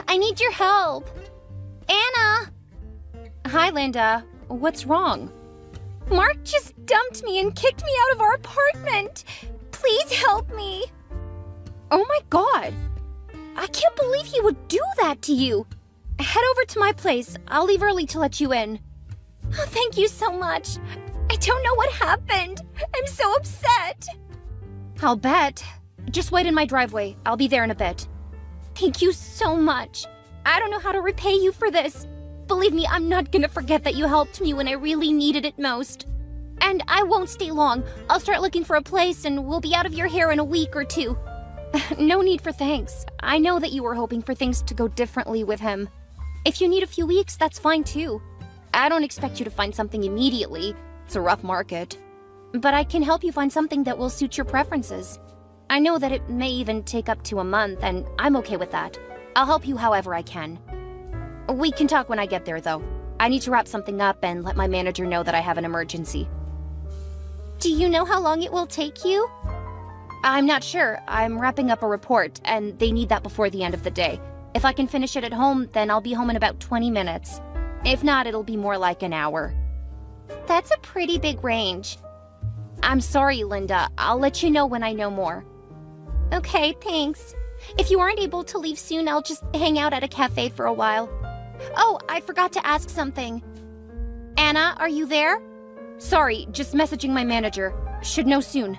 I need your help. Anna! Hi, Linda. What's wrong? Mark just dumped me and kicked me out of our apartment. Please help me. Oh my god! I can't believe he would do that to you. Head over to my place. I'll leave early to let you in. Oh, thank you so much. I don't know what happened. I'm so upset. I'll bet. Just wait in my driveway. I'll be there in a bit. Thank you so much. I don't know how to repay you for this. Believe me, I'm not gonna forget that you helped me when I really needed it most. And I won't stay long. I'll start looking for a place and we'll be out of your hair in a week or two. No need for thanks. I know that you were hoping for things to go differently with him. If you need a few weeks, that's fine too. I don't expect you to find something immediately. It's a rough market. But I can help you find something that will suit your preferences. I know that it may even take up to a month, and I'm okay with that. I'll help you however I can. We can talk when I get there, though. I need to wrap something up and let my manager know that I have an emergency. Do you know how long it will take you? I'm not sure. I'm wrapping up a report, and they need that before the end of the day. If I can finish it at home, then I'll be home in about 20 minutes. If not, it'll be more like an hour. That's a pretty big range. I'm sorry, Linda. I'll let you know when I know more. Okay, thanks. If you aren't able to leave soon, I'll just hang out at a cafe for a while. Oh, I forgot to ask something. Anna, are you there? Sorry, just messaging my manager. Should know soon.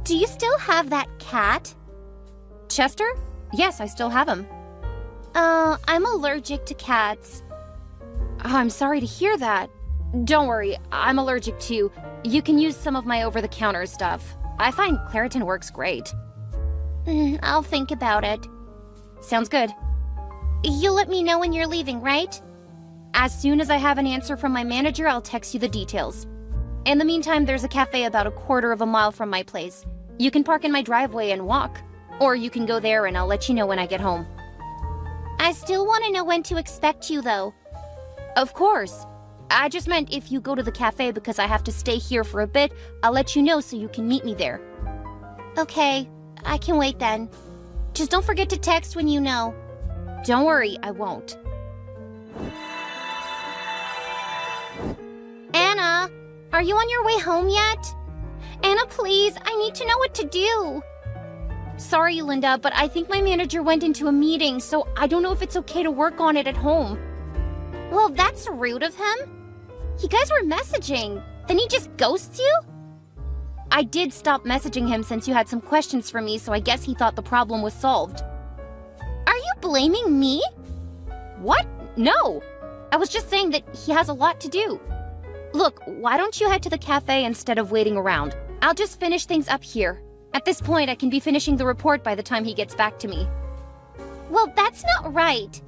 Do you still have that cat? Chester? Yes, I still have him. I'm allergic to cats. Oh, I'm sorry to hear that. Don't worry, I'm allergic too. You can use some of my over-the-counter stuff. I find Claritin works great. I'll think about it. Sounds good. You'll let me know when you're leaving, right? As soon as I have an answer from my manager, I'll text you the details. In the meantime, there's a cafe about a quarter of a mile from my place. You can park in my driveway and walk. Or you can go there and I'll let you know when I get home. I still want to know when to expect you, though. Of course. I just meant if you go to the cafe because I have to stay here for a bit, I'll let you know so you can meet me there. Okay, I can wait then. Just don't forget to text when you know. Don't worry, I won't. Anna, are you on your way home yet? Anna, please, I need to know what to do. Sorry, Linda, but I think my manager went into a meeting, so I don't know if it's okay to work on it at home. Well, that's rude of him. You guys were messaging. Then he just ghosts you? I did stop messaging him since you had some questions for me, so I guess he thought the problem was solved. Are you blaming me? What? No! I was just saying that he has a lot to do. Look, why don't you head to the cafe instead of waiting around? I'll just finish things up here. At this point, I can be finishing the report by the time he gets back to me. Well, that's not right.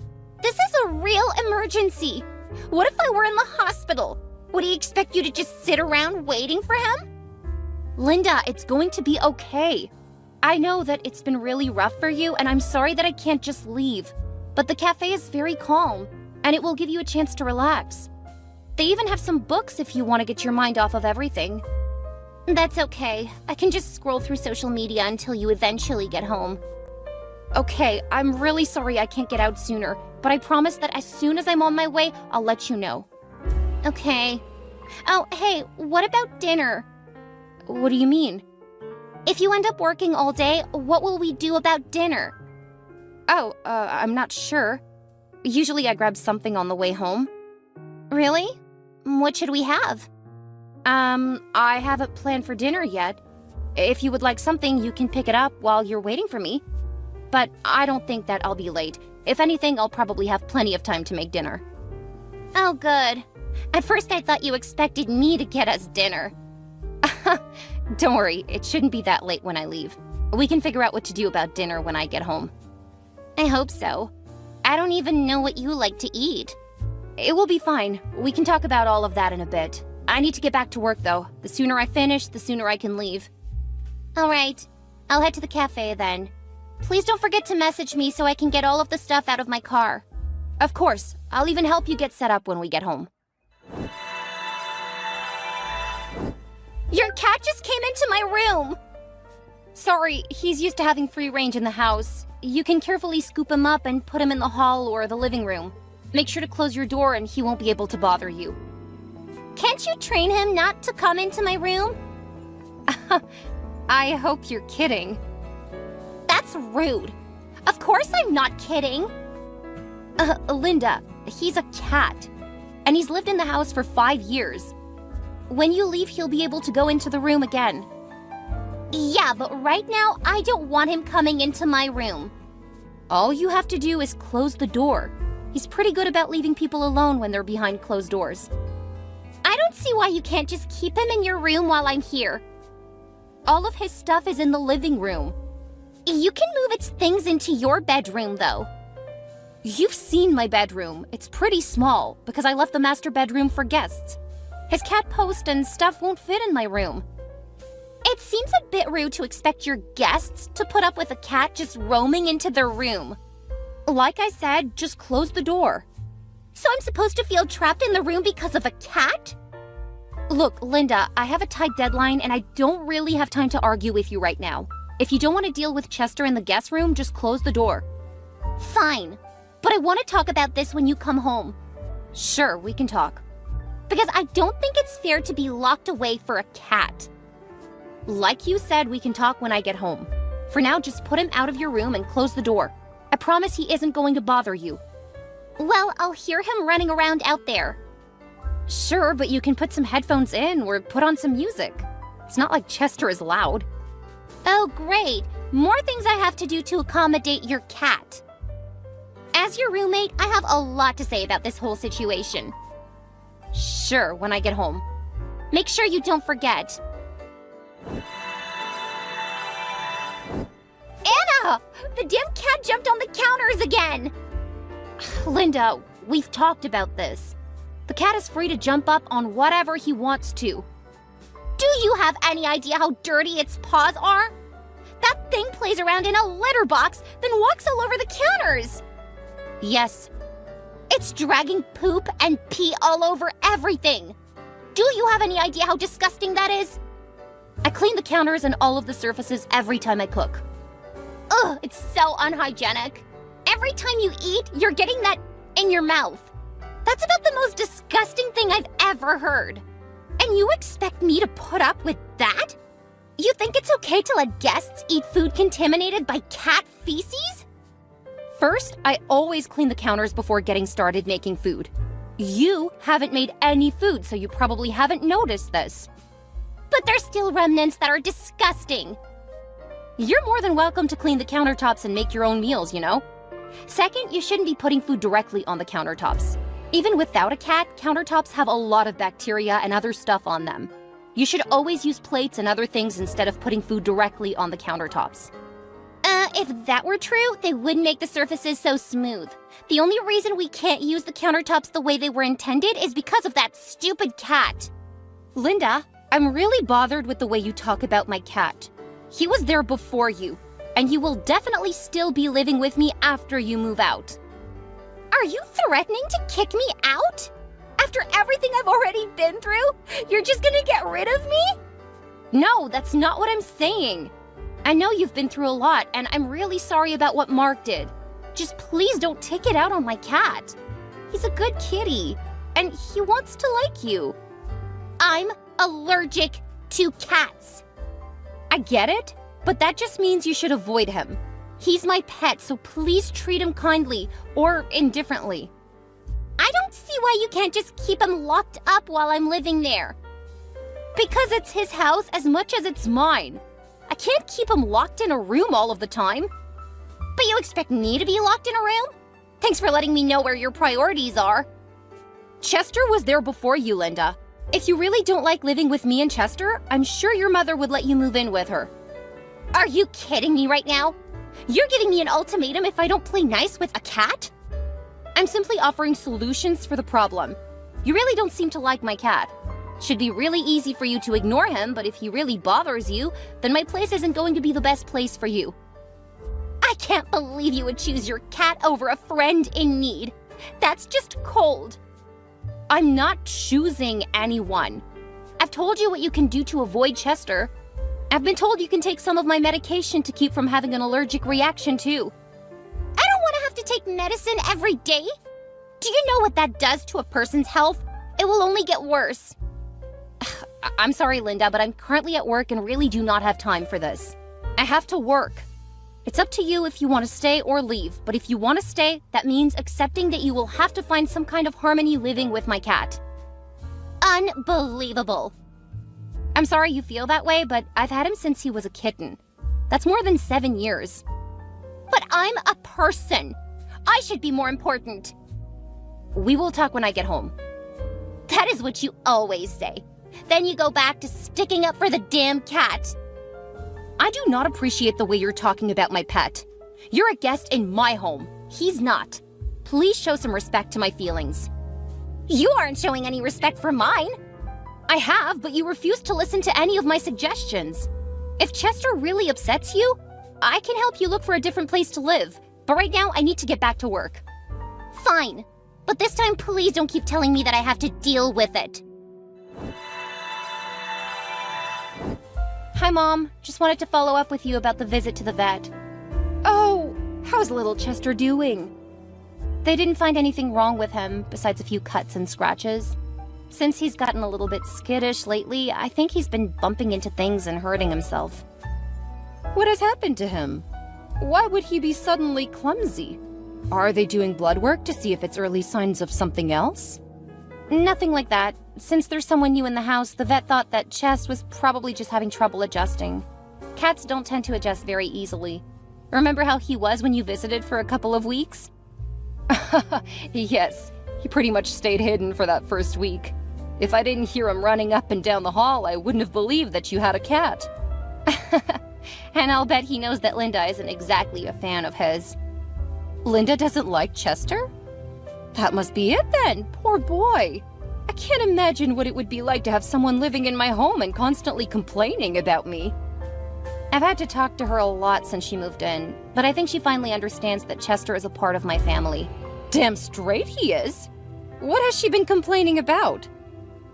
This is a real emergency. What if I were in the hospital? Would he expect you to just sit around waiting for him? Linda, it's going to be okay. I know that it's been really rough for you, and I'm sorry that I can't just leave. But the cafe is very calm, and it will give you a chance to relax. They even have some books if you want to get your mind off of everything. That's okay. I can just scroll through social media until you eventually get home. Okay, I'm really sorry I can't get out sooner, but I promise that as soon as I'm on my way, I'll let you know. Okay. Oh, hey, what about dinner? What do you mean? If you end up working all day, what will we do about dinner? Oh, I'm not sure. Usually I grab something on the way home. Really? What should we have? I haven't planned for dinner yet. If you would like something, you can pick it up while you're waiting for me. But I don't think that I'll be late. If anything, I'll probably have plenty of time to make dinner. Oh, good. At first I thought you expected me to get us dinner. Don't worry, it shouldn't be that late when I leave. We can figure out what to do about dinner when I get home. I hope so. I don't even know what you like to eat. It will be fine. We can talk about all of that in a bit. I need to get back to work, though. The sooner I finish, the sooner I can leave. All right. I'll head to the cafe then. Please don't forget to message me so I can get all of the stuff out of my car. Of course. I'll even help you get set up when we get home. Your cat just came into my room! Sorry, he's used to having free range in the house. You can carefully scoop him up and put him in the hall or the living room. Make sure to close your door and he won't be able to bother you. Can't you train him not to come into my room? I hope you're kidding. That's rude. Of course I'm not kidding. Linda, he's a cat. And he's lived in the house for 5 years. When you leave, he'll be able to go into the room again. Yeah, but right now, I don't want him coming into my room. All you have to do is close the door. He's pretty good about leaving people alone when they're behind closed doors. I don't see why you can't just keep him in your room while I'm here. All of his stuff is in the living room. You can move its things into your bedroom, though. You've seen my bedroom. It's pretty small because I left the master bedroom for guests. His cat post and stuff won't fit in my room. It seems a bit rude to expect your guests to put up with a cat just roaming into their room. Like I said, just close the door. So I'm supposed to feel trapped in the room because of a cat? Look, Linda, I have a tight deadline and I don't really have time to argue with you right now. If you don't want to deal with Chester in the guest room, just close the door. Fine, but I want to talk about this when you come home. Sure, we can talk. Because I don't think it's fair to be locked away for a cat. Like you said, we can talk when I get home. For now, just put him out of your room and close the door. I promise he isn't going to bother you. Well, I'll hear him running around out there. Sure, but you can put some headphones in or put on some music. It's not like Chester is loud. Oh, great. More things I have to do to accommodate your cat. As your roommate, I have a lot to say about this whole situation. Sure, when I get home. Make sure you don't forget. Anna! The damn cat jumped on the counters again! Linda, we've talked about this. The cat is free to jump up on whatever he wants to. Do you have any idea how dirty its paws are? That thing plays around in a litter box, then walks all over the counters. Yes. It's dragging poop and pee all over everything. Do you have any idea how disgusting that is? I clean the counters and all of the surfaces every time I cook. Ugh, it's so unhygienic. Every time you eat, you're getting that in your mouth. That's about the most disgusting thing I've ever heard. And you expect me to put up with that? You think it's okay to let guests eat food contaminated by cat feces? First, I always clean the counters before getting started making food. You haven't made any food, so you probably haven't noticed this. But there's still remnants that are disgusting. You're more than welcome to clean the countertops and make your own meals, you know? Second, you shouldn't be putting food directly on the countertops. Even without a cat, countertops have a lot of bacteria and other stuff on them. You should always use plates and other things instead of putting food directly on the countertops. If that were true, they wouldn't make the surfaces so smooth. The only reason we can't use the countertops the way they were intended is because of that stupid cat. Linda, I'm really bothered with the way you talk about my cat. He was there before you, and he will definitely still be living with me after you move out. Are you threatening to kick me out? After everything I've already been through, you're just gonna get rid of me? No, that's not what I'm saying. I know you've been through a lot, and I'm really sorry about what Mark did. Just please don't take it out on my cat. He's a good kitty, and he wants to like you. I'm allergic to cats. I get it, but that just means you should avoid him. He's my pet, so please treat him kindly or indifferently. I don't see why you can't just keep him locked up while I'm living there. Because it's his house as much as it's mine. I can't keep him locked in a room all of the time. But you expect me to be locked in a room? Thanks for letting me know where your priorities are. Chester was there before you, Linda. If you really don't like living with me and Chester, I'm sure your mother would let you move in with her. Are you kidding me right now? You're giving me an ultimatum if I don't play nice with a cat? I'm simply offering solutions for the problem. You really don't seem to like my cat. Should be really easy for you to ignore him, but if he really bothers you, then my place isn't going to be the best place for you. I can't believe you would choose your cat over a friend in need. That's just cold. I'm not choosing anyone. I've told you what you can do to avoid Chester. I've been told you can take some of my medication to keep from having an allergic reaction too. I don't want to have to take medicine every day. Do you know what that does to a person's health? It will only get worse. I'm sorry, Linda, but I'm currently at work and really do not have time for this. I have to work. It's up to you if you want to stay or leave, but if you want to stay, that means accepting that you will have to find some kind of harmony living with my cat. Unbelievable. I'm sorry you feel that way, but I've had him since he was a kitten. That's more than 7 years. But I'm a person. I should be more important. We will talk when I get home. That is what you always say. Then you go back to sticking up for the damn cat. I do not appreciate the way you're talking about my pet. You're a guest in my home. He's not. Please show some respect to my feelings. You aren't showing any respect for mine. I have, but you refuse to listen to any of my suggestions. If Chester really upsets you, I can help you look for a different place to live. But right now, I need to get back to work. Fine. But this time, please don't keep telling me that I have to deal with it. Hi, Mom. Just wanted to follow up with you about the visit to the vet. Oh, how's little Chester doing? They didn't find anything wrong with him, besides a few cuts and scratches. Since he's gotten a little bit skittish lately, I think he's been bumping into things and hurting himself. What has happened to him? Why would he be suddenly clumsy? Are they doing blood work to see if it's early signs of something else? Nothing like that. Since there's someone new in the house, the vet thought that Chest was probably just having trouble adjusting. Cats don't tend to adjust very easily. Remember how he was when you visited for a couple of weeks? Yes, he pretty much stayed hidden for that first week. If I didn't hear him running up and down the hall, I wouldn't have believed that you had a cat. And I'll bet he knows that Linda isn't exactly a fan of his. Linda doesn't like Chester? That must be it then, poor boy. I can't imagine what it would be like to have someone living in my home and constantly complaining about me. I've had to talk to her a lot since she moved in, but I think she finally understands that Chester is a part of my family. Damn straight he is. What has she been complaining about?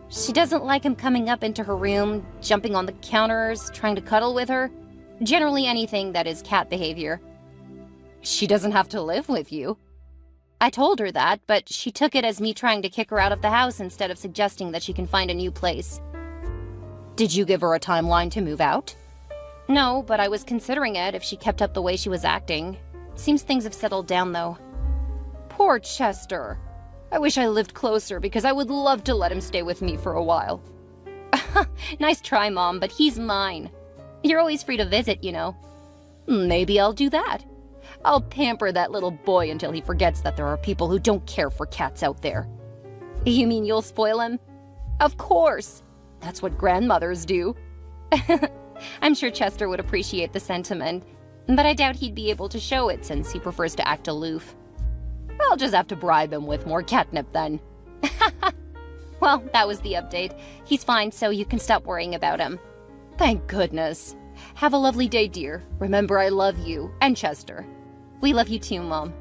She doesn't like him coming up into her room, jumping on the counters, trying to cuddle with her. Generally anything that is cat behavior. She doesn't have to live with you. I told her that, but she took it as me trying to kick her out of the house instead of suggesting that she can find a new place. Did you give her a timeline to move out? No, but I was considering it if she kept up the way she was acting. Seems things have settled down, though. Poor Chester. I wish I lived closer because I would love to let him stay with me for a while. Nice try, Mom, but he's mine. You're always free to visit, you know. Maybe I'll do that. I'll pamper that little boy until he forgets that there are people who don't care for cats out there. You mean you'll spoil him? Of course. That's what grandmothers do. I'm sure Chester would appreciate the sentiment, but I doubt he'd be able to show it since he prefers to act aloof. I'll just have to bribe him with more catnip then. Well, that was the update. He's fine, so you can stop worrying about him. Thank goodness. Have a lovely day, dear. Remember, I love you and Chester. We love you too, Mom.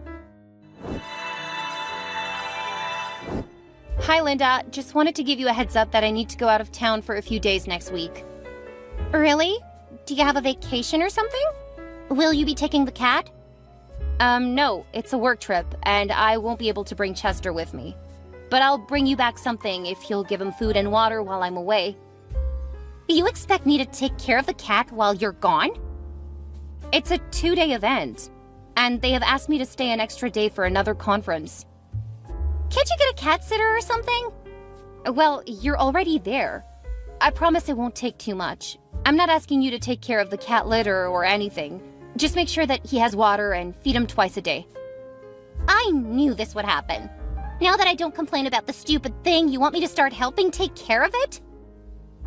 Hi, Linda. Just wanted to give you a heads up that I need to go out of town for a few days next week. Really? Do you have a vacation or something? Will you be taking the cat? No, it's a work trip, and I won't be able to bring Chester with me. But I'll bring you back something if you'll give him food and water while I'm away. You expect me to take care of the cat while you're gone? It's a 2-day event, and they have asked me to stay an extra day for another conference. Can't you get a cat sitter or something? Well, you're already there. I promise it won't take too much. I'm not asking you to take care of the cat litter or anything. Just make sure that he has water and feed him twice a day. I knew this would happen. Now that I don't complain about the stupid thing, you want me to start helping take care of it?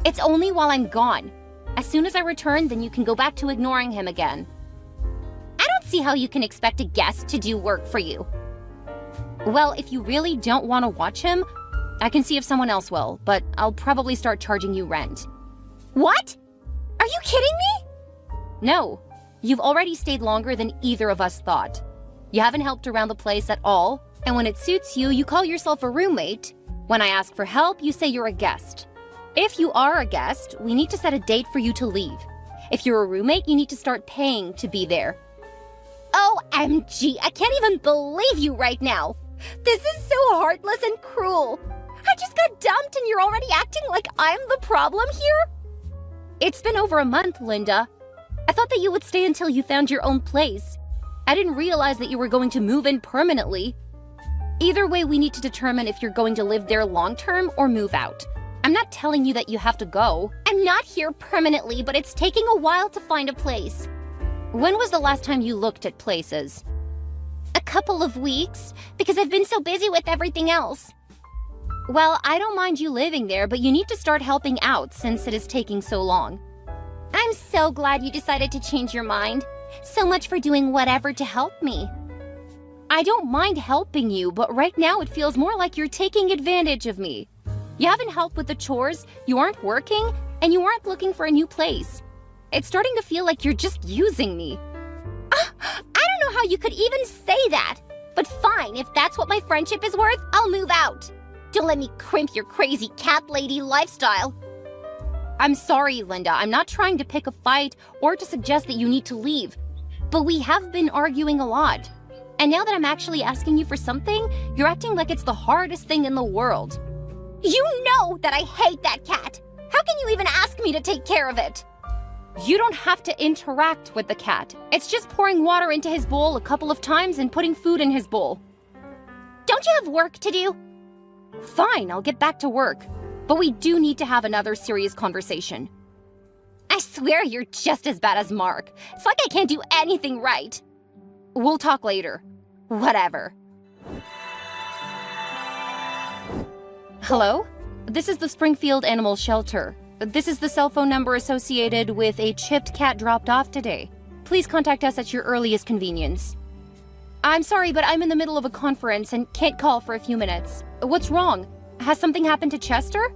It's only while I'm gone. As soon as I return, then you can go back to ignoring him again. I don't see how you can expect a guest to do work for you. Well, if you really don't want to watch him, I can see if someone else will, but I'll probably start charging you rent. What? Are you kidding me? No. You've already stayed longer than either of us thought. You haven't helped around the place at all, and when it suits you, you call yourself a roommate. When I ask for help, you say you're a guest. If you are a guest, we need to set a date for you to leave. If you're a roommate, you need to start paying to be there. OMG, I can't even believe you right now. This is so heartless and cruel. I just got dumped and you're already acting like I'm the problem here? It's been over a month, Linda. I thought that you would stay until you found your own place. I didn't realize that you were going to move in permanently. Either way, we need to determine if you're going to live there long-term or move out. I'm not telling you that you have to go. I'm not here permanently, but it's taking a while to find a place. When was the last time you looked at places? A couple of weeks, because I've been so busy with everything else. Well, I don't mind you living there, but you need to start helping out since it is taking so long. I'm so glad you decided to change your mind. So much for doing whatever to help me. I don't mind helping you, but right now it feels more like you're taking advantage of me. You haven't helped with the chores, you aren't working, and you aren't looking for a new place. It's starting to feel like you're just using me. I don't know how you could even say that. But fine, if that's what my friendship is worth, I'll move out. Don't let me crimp your crazy cat lady lifestyle. I'm sorry, Linda. I'm not trying to pick a fight or to suggest that you need to leave. But we have been arguing a lot. And now that I'm actually asking you for something, you're acting like it's the hardest thing in the world. You know that I hate that cat. How can you even ask me to take care of it? You don't have to interact with the cat. It's just pouring water into his bowl a couple of times and putting food in his bowl. Don't you have work to do? Fine, I'll get back to work. But we do need to have another serious conversation. I swear you're just as bad as Mark. It's like I can't do anything right. We'll talk later. Whatever. Hello? This is the Springfield Animal Shelter. This is the cell phone number associated with a chipped cat dropped off today. Please contact us at your earliest convenience. I'm sorry, but I'm in the middle of a conference and can't call for a few minutes. What's wrong? Has something happened to Chester?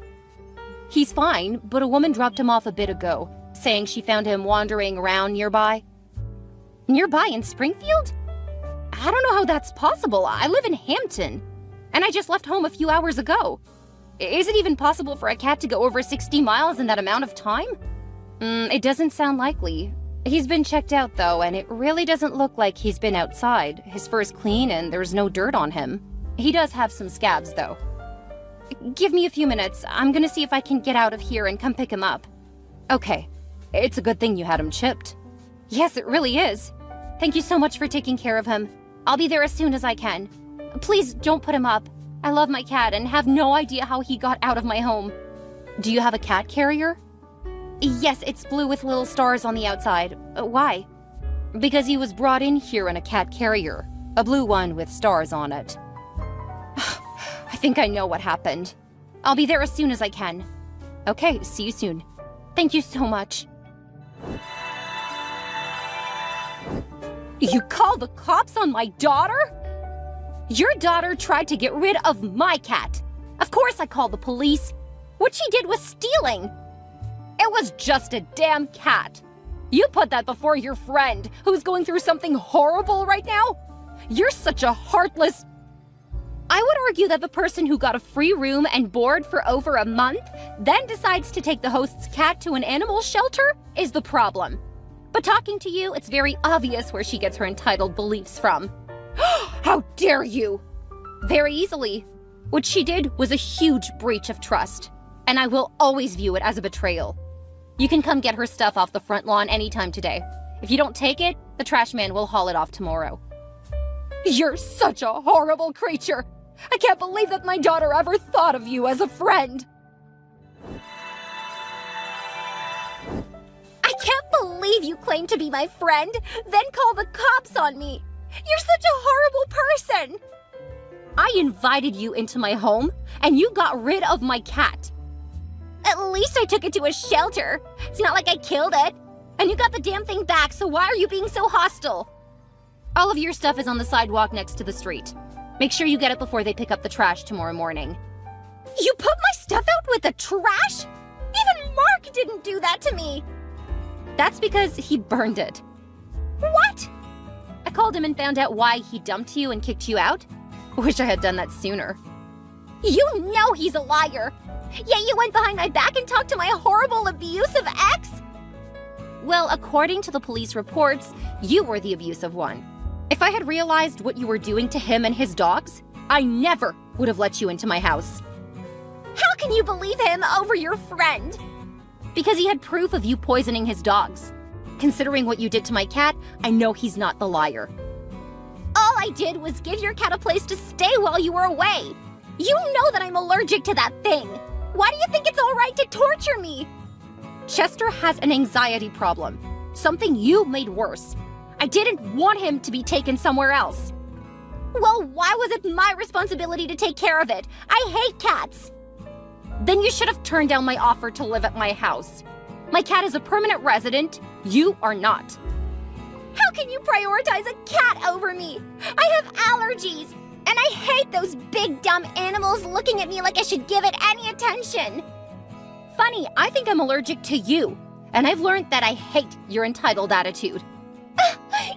He's fine, but a woman dropped him off a bit ago, saying she found him wandering around nearby. Nearby in Springfield? I don't know how that's possible. I live in Hampton, and I just left home a few hours ago. Is it even possible for a cat to go over 60 miles in that amount of time? It doesn't sound likely. He's been checked out, though, and it really doesn't look like he's been outside. His fur's clean, and there's no dirt on him. He does have some scabs, though. Give me a few minutes. I'm gonna see if I can get out of here and come pick him up. Okay. It's a good thing you had him chipped. Yes, it really is. Thank you so much for taking care of him. I'll be there as soon as I can. Please don't put him up. I love my cat and have no idea how he got out of my home. Do you have a cat carrier? Yes, it's blue with little stars on the outside. Why? Because he was brought in here in a cat carrier. A blue one with stars on it. I think I know what happened. I'll be there as soon as I can. Okay, see you soon. Thank you so much. You call the cops on my daughter? Your daughter tried to get rid of my cat. Of course I called the police. What she did was stealing. It was just a damn cat. You put that before your friend, who's going through something horrible right now? You're such a heartless... I would argue that the person who got a free room and board for over a month, then decides to take the host's cat to an animal shelter, is the problem. But talking to you, it's very obvious where she gets her entitled beliefs from. How dare you! Very easily. What she did was a huge breach of trust, and I will always view it as a betrayal. You can come get her stuff off the front lawn anytime today. If you don't take it, the trash man will haul it off tomorrow. You're such a horrible creature! I can't believe that my daughter ever thought of you as a friend! I can't believe you claim to be my friend, then call the cops on me! You're such a horrible person! I invited you into my home, and you got rid of my cat. At least I took it to a shelter. It's not like I killed it. And you got the damn thing back, so why are you being so hostile? All of your stuff is on the sidewalk next to the street. Make sure you get it before they pick up the trash tomorrow morning. You put my stuff out with the trash? Even Mark didn't do that to me! That's because he burned it. What? I called him and found out why he dumped you and kicked you out. Wish I had done that sooner. You know he's a liar! Yet you went behind my back and talked to my horrible, abusive ex? Well, according to the police reports, you were the abusive one. If I had realized what you were doing to him and his dogs, I never would have let you into my house. How can you believe him over your friend? Because he had proof of you poisoning his dogs. Considering what you did to my cat, I know he's not the liar. All I did was give your cat a place to stay while you were away. You know that I'm allergic to that thing. Why do you think it's all right to torture me? Chester has an anxiety problem, something you made worse. I didn't want him to be taken somewhere else. Well, why was it my responsibility to take care of it? I hate cats. Then you should have turned down my offer to live at my house. My cat is a permanent resident. You are not. How can you prioritize a cat over me? I have allergies, and I hate those big dumb animals looking at me like I should give it any attention. Funny, I think I'm allergic to you, and I've learned that I hate your entitled attitude.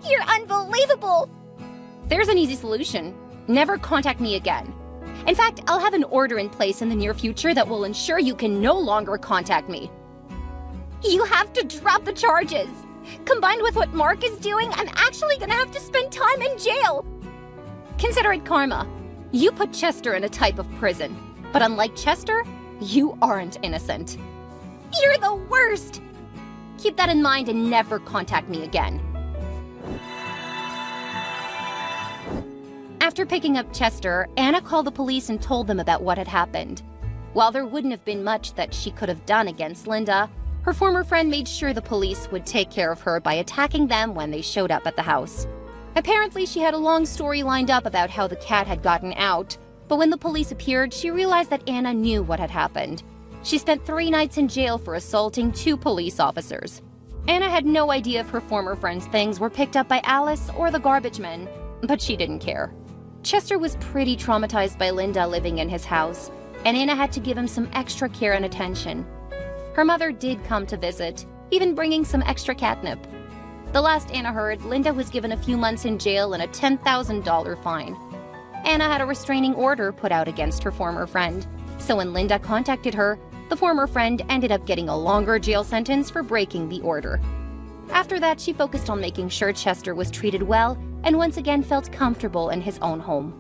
You're unbelievable. There's an easy solution. Never contact me again. In fact, I'll have an order in place in the near future that will ensure you can no longer contact me. You have to drop the charges. Combined with what Mark is doing, I'm actually gonna have to spend time in jail. Consider it karma. You put Chester in a type of prison, but unlike Chester, you aren't innocent. You're the worst. Keep that in mind and never contact me again. After picking up Chester, Anna called the police and told them about what had happened. While there wouldn't have been much that she could have done against Linda, her former friend made sure the police would take care of her by attacking them when they showed up at the house. Apparently, she had a long story lined up about how the cat had gotten out, but when the police appeared, she realized that Anna knew what had happened. She spent 3 nights in jail for assaulting 2 police officers. Anna had no idea if her former friend's things were picked up by Alice or the garbage men, but she didn't care. Chester was pretty traumatized by Linda living in his house, and Anna had to give him some extra care and attention. Her mother did come to visit, even bringing some extra catnip. The last Anna heard, Linda was given a few months in jail and a $10,000 fine. Anna had a restraining order put out against her former friend, so when Linda contacted her, the former friend ended up getting a longer jail sentence for breaking the order. After that, she focused on making sure Chester was treated well and once again felt comfortable in his own home.